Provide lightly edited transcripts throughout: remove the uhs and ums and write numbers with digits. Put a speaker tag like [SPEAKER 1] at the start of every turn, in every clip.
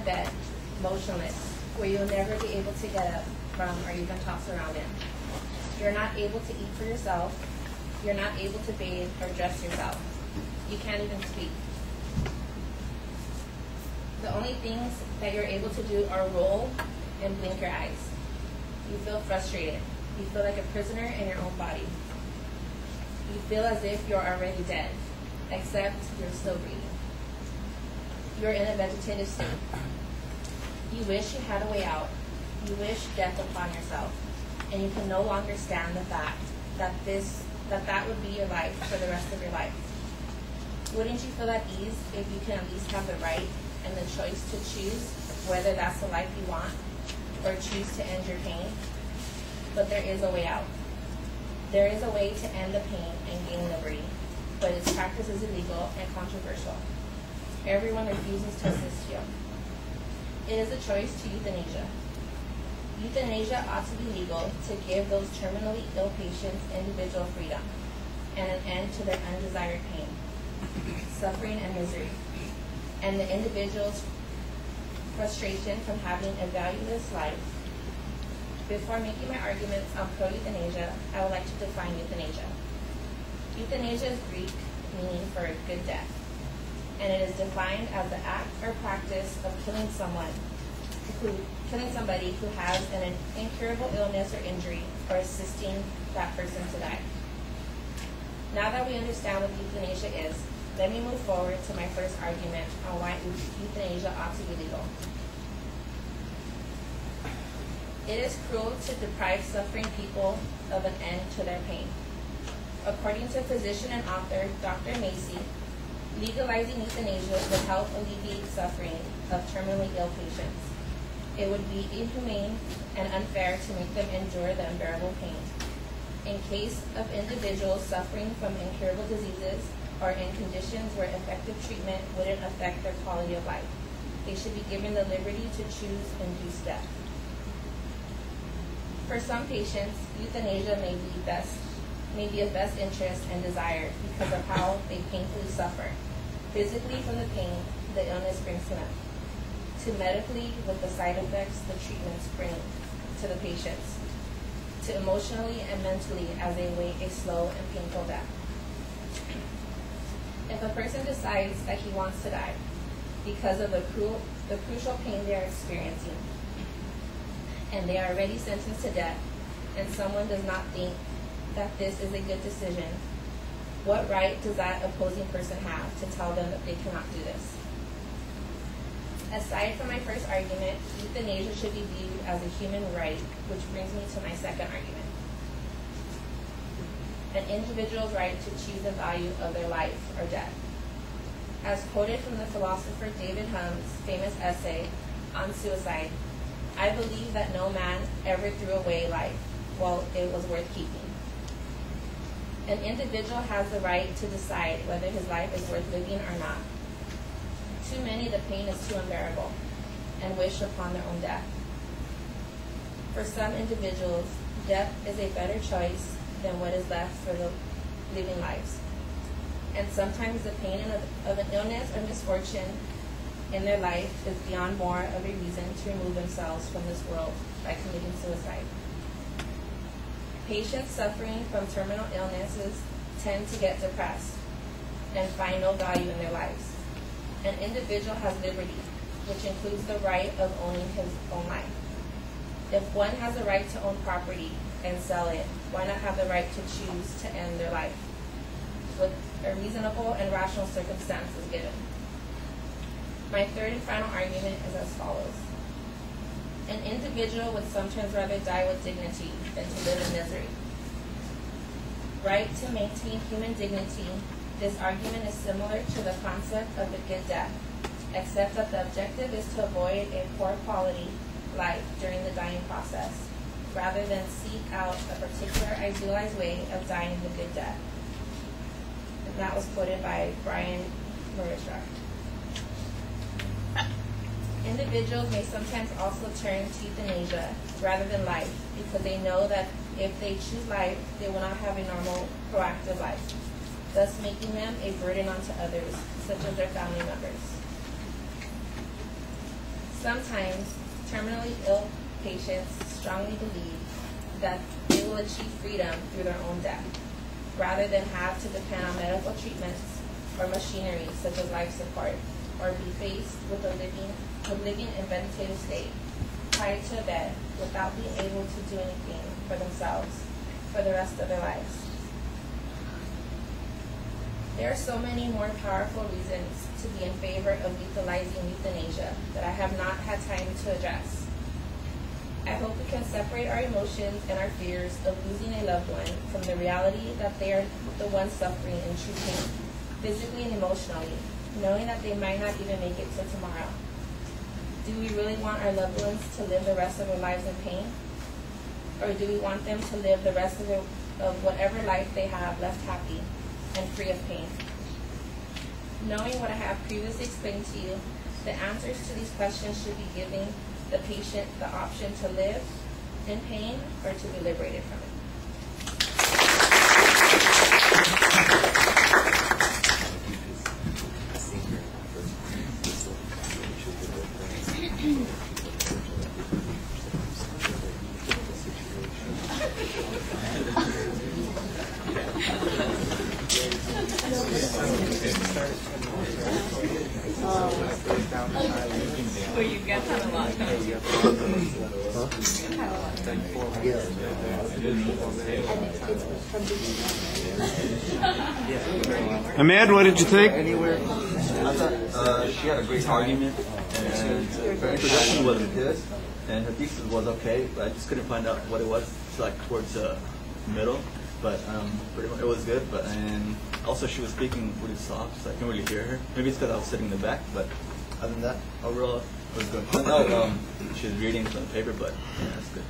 [SPEAKER 1] bed, motionless, where you'll never be able to get up from or even toss around in. You're not able to eat for yourself. You're not able to bathe or dress yourself. You can't even speak. The only things that you're able to do are roll and blink your eyes. You feel frustrated. You feel like a prisoner in your own body. You feel as if you're already dead, except you're still breathing. You're in a vegetative state. You wish you had a way out. You wish death upon yourself, and you can no longer stand the fact that that would be your life for the rest of your life. Wouldn't you feel at ease if you can at least have the right and the choice to choose whether that's the life you want or choose to end your pain? But there is a way out. There is a way to end the pain and gain liberty, but its practice is illegal and controversial. Everyone refuses to assist you. It is a choice to euthanasia. Euthanasia ought to be legal to give those terminally ill patients individual freedom and an end to their undesired pain, suffering, and misery, and the individual's frustration from having a valueless life. Before making my arguments on pro-euthanasia, I would like to define euthanasia. Euthanasia is Greek, meaning for a good death, and it is defined as the act or practice of killing somebody who has an incurable illness or injury, or assisting that person to die. Now that we understand what euthanasia is, let me move forward to my first argument on why euthanasia ought to be legal. It is cruel to deprive suffering people of an end to their pain. According to physician and author Dr. Macy, legalizing euthanasia would help alleviate suffering of terminally ill patients. It would be inhumane and unfair to make them endure the unbearable pain. In case of individuals suffering from incurable diseases or in conditions where effective treatment wouldn't affect their quality of life, they should be given the liberty to choose induced death. For some patients, euthanasia may be of best interest and desire because of how they painfully suffer, physically from the pain the illness brings to them, to medically with the side effects the treatments bring to the patients, to emotionally and mentally as they wait a slow and painful death. If a person decides that he wants to die because of the crucial pain they are experiencing, and they are already sentenced to death, and someone does not think that this is a good decision, what right does that opposing person have to tell them that they cannot do this? Aside from my first argument, euthanasia should be viewed as a human right, which brings me to my second argument. An individual's right to choose the value of their life or death. As quoted from the philosopher David Hume's famous essay on suicide, I believe that no man ever threw away life while it was worth keeping. An individual has the right to decide whether his life is worth living or not. Too many, the pain is too unbearable, and wish upon their own death. For some individuals, death is a better choice than what is left for the living lives. And sometimes the pain of an illness or misfortune in their life is beyond more of a reason to remove themselves from this world by committing suicide. Patients suffering from terminal illnesses tend to get depressed and find no value in their lives. An individual has liberty, which includes the right of owning his own life. If one has the right to own property and sell it, why not have the right to choose to end their life with a reasonable and rational circumstances given? My third and final argument is as follows. An individual would sometimes rather die with dignity than to live in misery. Right to maintain human dignity, this argument is similar to the concept of the good death, except that the objective is to avoid a poor quality life during the dying process, rather than seek out a particular idealized way of dying the good death. And that was quoted by Brandie Persuasive. Individuals may sometimes also turn to euthanasia rather than life because they know that if they choose life, they will not have a normal, proactive life, thus making them a burden onto others, such as their family members. Sometimes, terminally ill patients strongly believe that they will achieve freedom through their own death, rather than have to depend on medical treatments or machinery such as life support, or be faced with a living in vegetative state, tied to a bed, without being able to do anything for themselves for the rest of their lives. There are so many more powerful reasons to be in favor of legalizing euthanasia that I have not had time to address. I hope we can separate our emotions and our fears of losing a loved one from the reality that they are the ones suffering in true pain, physically and emotionally, knowing that they might not even make it till tomorrow. Do we really want our loved ones to live the rest of their lives in pain? Or do we want them to live the rest of whatever life they have left happy and free of pain? Knowing what I have previously explained to you, the answers to these questions should be giving the patient the option to live in pain or to be liberated from it.
[SPEAKER 2] Well, you got that a lot.
[SPEAKER 3] Ahmed, what did you think?
[SPEAKER 4] I thought she had a great argument, and her introduction was good, and her thesis was okay, but I just couldn't find out what it was. It's like towards the middle, but pretty much it was good. But and also she was speaking really soft, so I couldn't really hear her. Maybe it's because I was sitting in the back, but other than that, overall it was good. I know she was reading from the paper, but yeah, that's good.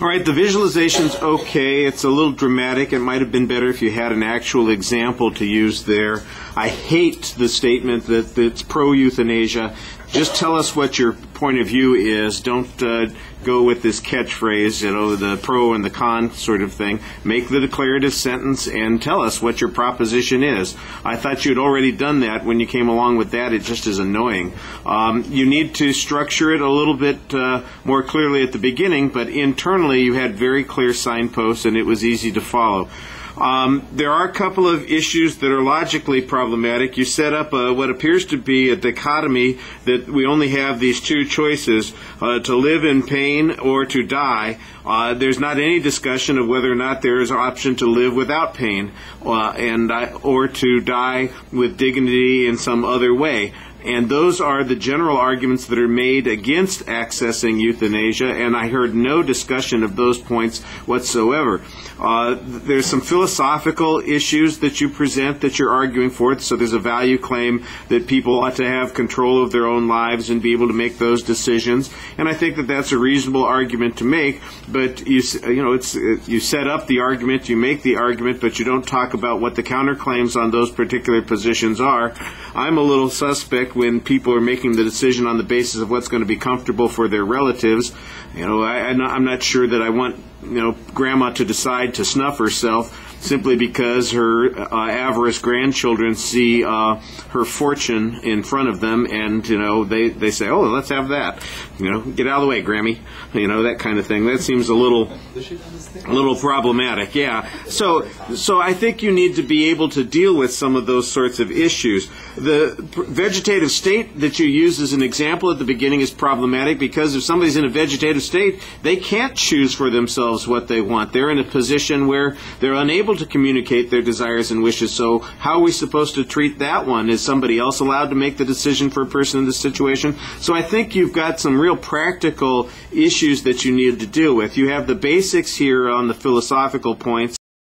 [SPEAKER 3] All right, the visualization's okay. It's a little dramatic. It might have been better if you had an actual example to use there. I hate the statement that it's pro-euthanasia. Just tell us what your point of view is. Don't go with this catchphrase, the pro and the con sort of thing. Make the declarative sentence and tell us what your proposition is. I thought you'd already done that when you came along with that. It just is annoying. You need to structure it a little bit more clearly at the beginning, but internally you had very clear signposts and it was easy to follow. There are a couple of issues that are logically problematic. You set up what appears to be a dichotomy that we only have these two choices, to live in pain or to die. There's not any discussion of whether or not there is an option to live without pain or to die with dignity in some other way. And those are the general arguments that are made against accessing euthanasia, and I heard no discussion of those points whatsoever. There's some philosophical issues that you present that you're arguing for. So there's a value claim that people ought to have control of their own lives and be able to make those decisions. And I think that that's a reasonable argument to make. But you set up the argument, you make the argument, but you don't talk about what the counterclaims on those particular positions are. I'm a little suspect when people are making the decision on the basis of what's going to be comfortable for their relatives. I'm not sure that I want grandma to decide to snuff herself simply because her avaricious grandchildren see her fortune in front of them, and they say, "Oh, let's have that." Get out of the way, Grammy. That kind of thing. That seems a little problematic. Yeah. So I think you need to be able to deal with some of those sorts of issues. The vegetative state that you use as an example at the beginning is problematic because if somebody's in a vegetative state, they can't choose for themselves what they want. They're in a position where they're unable to communicate their desires and wishes. So how are we supposed to treat that one? Is somebody else allowed to make the decision for a person in this situation? So I think you've got some real practical issues that you need to deal with. You have the basics here on the philosophical points.